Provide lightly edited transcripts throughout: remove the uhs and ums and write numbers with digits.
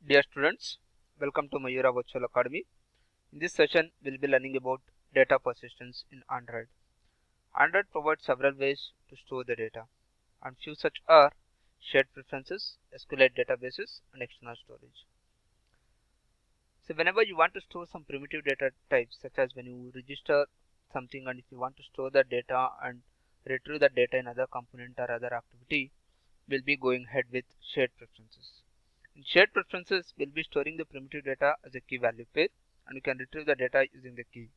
Dear students, welcome to Mayura Virtual Academy. In this session, we'll be learning about data persistence in Android. Android provides several ways to store the data, and few such are shared preferences, SQLite databases, and external storage. So whenever you want to store some primitive data types, such as when you register something and if you want to store the data and retrieve the data in other component or other activity, we'll be going ahead with shared preferences. In shared preferences, we'll be storing the primitive data as a key value pair, and you can retrieve the data using the key.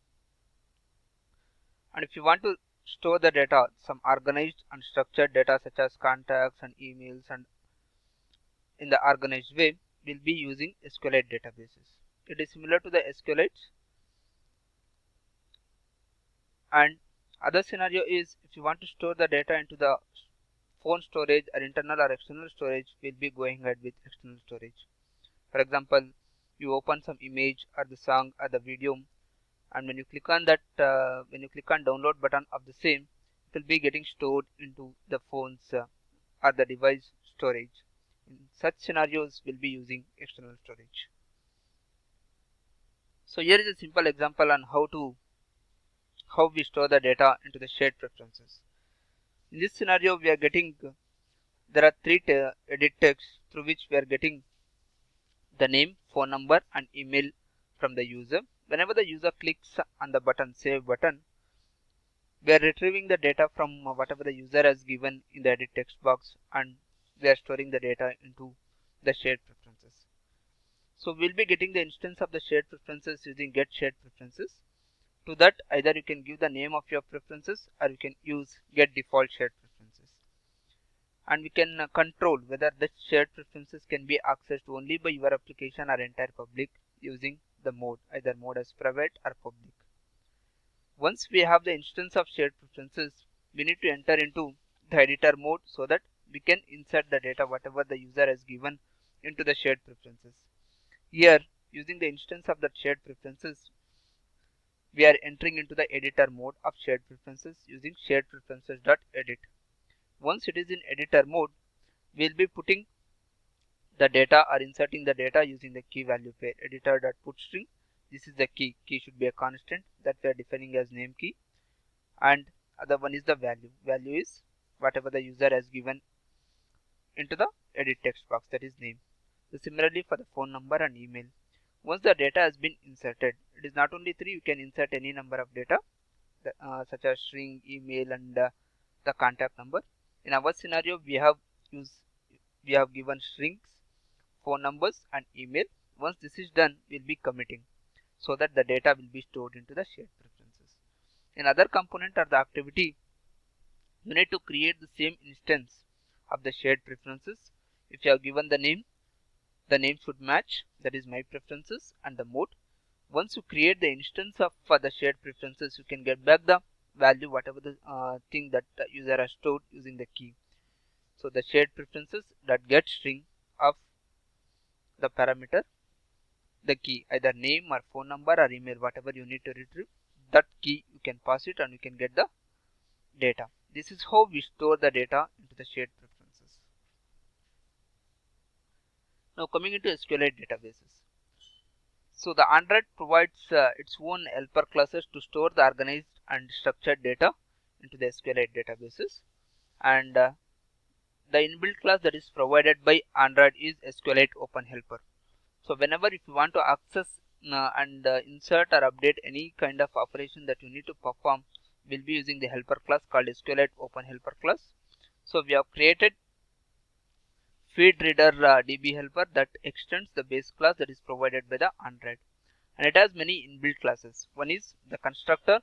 And if you want to store the data, some organized and structured data such as contacts and emails, and in the organized way, we'll be using SQLite databases. It is similar to the SQLite. And other scenario is if you want to store the data into the phone storage or internal or external storage, we'll be going ahead with external storage. For example, you open some image or the song or the video, and when you click on that, when you click on download button of the same, it will be getting stored into the phone's or the device storage. In such scenarios, we'll be using external storage. So here is a simple example on how we store the data into the shared preferences. In this scenario, we are getting there are three edit texts through which we are getting the name, phone number, and email from the user. Whenever the user clicks on the button save button, we are retrieving the data from whatever the user has given in the edit text box, and we are storing the data into the shared preferences. So we'll be getting the instance of the shared preferences using get shared preferences. To that, either you can give the name of your preferences or you can use get default shared preferences. And we can control whether the shared preferences can be accessed only by your application or entire public using the mode, either mode as private or public. Once we have the instance of shared preferences, we need to enter into the editor mode so that we can insert the data whatever the user has given into the shared preferences. Here, using the instance of that shared preferences, we are entering into the editor mode of shared preferences using shared preferences.edit. Once it is in editor mode, we'll be putting the data or inserting the data using the key value pair editor.putString. This is the key. Key should be a constant that we are defining as name key, and other one is the value. Value is whatever the user has given into the edit text box, that is name. So similarly for the phone number and email. Once the data has been inserted, it is not only 3, you can insert any number of data such as string, email, and the contact number. In our scenario, we have given strings, phone numbers, and email. Once this is done, we'll be committing so that the data will be stored into the shared preferences. In other component or the activity, you need to create the same instance of the shared preferences. If you have given the name should match, that is my preferences, and the mode. Once you create the instance of for the shared preferences, you can get back the value whatever the thing that the user has stored using the key. So the shared preferences that get string of the parameter, the key, either name or phone number or email, whatever you need to retrieve, that key you can pass it and you can get the data. This is how we store the data into the shared preferences. Now coming into SQLite databases. So the Android provides its own helper classes to store the organized and structured data into the SQLite databases, and the inbuilt class that is provided by Android is SQLite Open Helper. So whenever if you want to access and insert or update any kind of operation that you need to perform, we'll be using the helper class called SQLite Open Helper class. So we have created feed reader DB helper that extends the base class that is provided by the Android, and it has many inbuilt classes. One is the constructor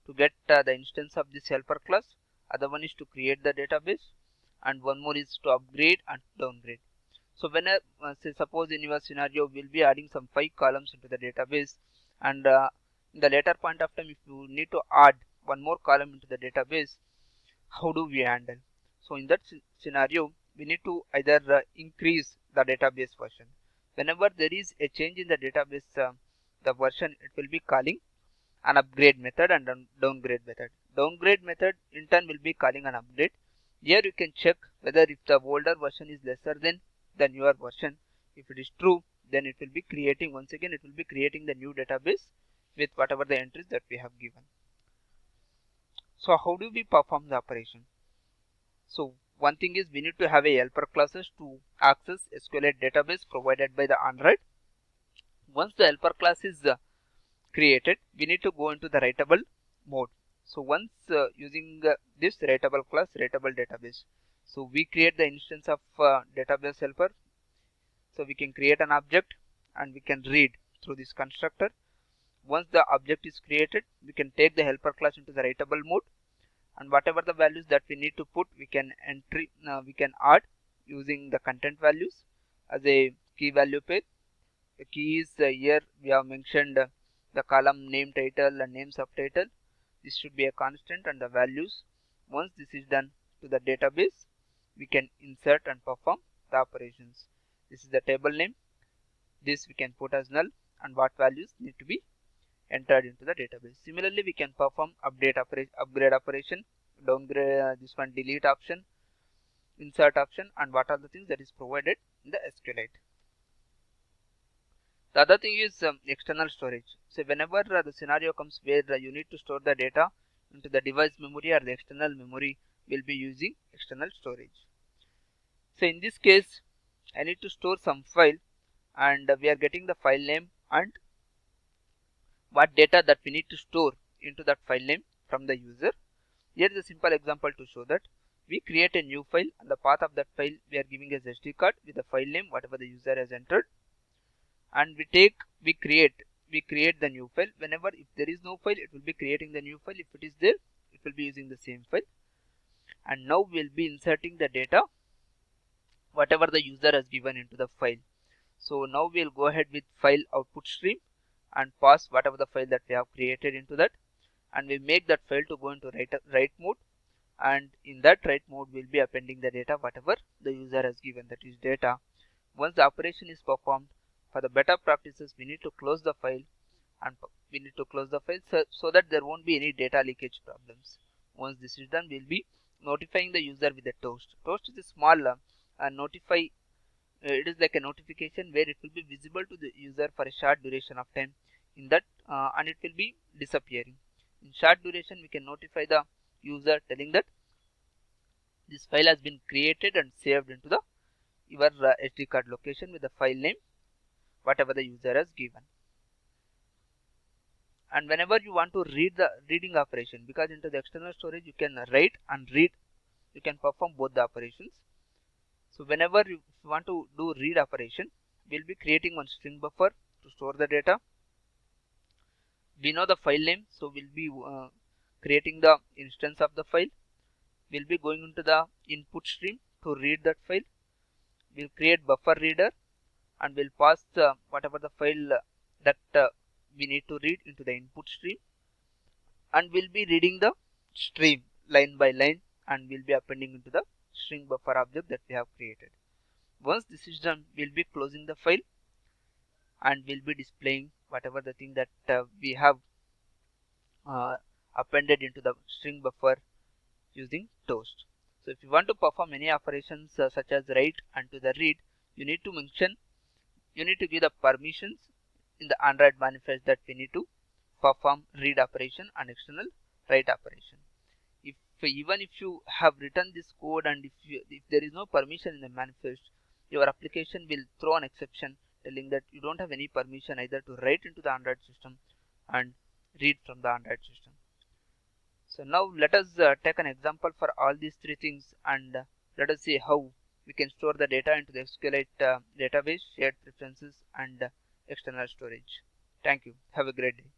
to get the instance of this helper class, other one is to create the database, and one more is to upgrade and downgrade. So when say suppose in your scenario we'll be adding some 5 columns into the database, and in the later point of time if you need to add one more column into the database, how do we handle? So in that scenario we need to either increase the database version. Whenever there is a change in the database the version, it will be calling an upgrade method and downgrade method. Downgrade method in turn will be calling an update. Here you can check whether if the older version is lesser than the newer version. If it is true, then it will be creating, once again it will be creating the new database with whatever the entries that we have given. So how do we perform the operation? So one thing is we need to have a helper classes to access SQLite database provided by the Android. Once the helper class is created, we need to go into the writable mode. So once using this writable class, writable database, so we create the instance of database helper. So we can create an object and we can read through this constructor. Once the object is created, we can take the helper class into the writable mode, and whatever the values that we need to put, we can add using the content values as a key value pair. The key is here we have mentioned the column name title and name subtitle. This should be a constant, and the values, once this is done to the database, we can insert and perform the operations. This is the table name. This we can put as null, and what values need to be entered into the database. Similarly, we can perform upgrade operation, downgrade, this one delete option, insert option, and what are the things that is provided in the SQLite. The other thing is external storage. So whenever the scenario comes where you need to store the data into the device memory or the external memory, we'll be using external storage. So in this case, I need to store some file, and we are getting the file name and what data that we need to store into that file name from the user. Here is a simple example to show that. We create a new file, and the path of that file we are giving as SD card with the file name whatever the user has entered, and we create the new file. Whenever if there is no file, it will be creating the new file. If it is there, it will be using the same file. And now we'll be inserting the data whatever the user has given into the file. So now we'll go ahead with file output stream and pass whatever the file that we have created into that, and we make that file to go into write mode, and in that write mode we'll be appending the data whatever the user has given, that is data. Once the operation is performed, for the better practices we need to close the file, and so that there won't be any data leakage problems. Once this is done, we'll be notifying the user with a toast. Toast is a small notify. It is like a notification where it will be visible to the user for a short duration of time in that, and it will be disappearing. In short duration, we can notify the user telling that this file has been created and saved into the your SD card location with the file name whatever the user has given. And whenever you want to read the reading operation, because into the external storage you can write and read, you can perform both the operations. So whenever you want to do read operation, we'll be creating one string buffer to store the data. We know the file name, so we'll be creating the instance of the file. We'll be going into the input stream to read that file. We'll create buffer reader, and we'll pass whatever the file that we need to read into the input stream, and we'll be reading the stream line by line, and we'll be appending into the string buffer object that we have created. Once this is done, we'll be closing the file, and we'll be displaying whatever the thing that we have appended into the string buffer using toast. So if you want to perform any operations such as write and to the read, you need to give the permissions in the Android manifest that we need to perform read operation and external write operation. Even if you have written this code, and if there is no permission in the manifest, your application will throw an exception telling that you don't have any permission either to write into the Android system and read from the Android system. So now let us take an example for all these three things, and let us see how we can store the data into the SQLite database, shared preferences, and external storage. Thank you. Have a great day.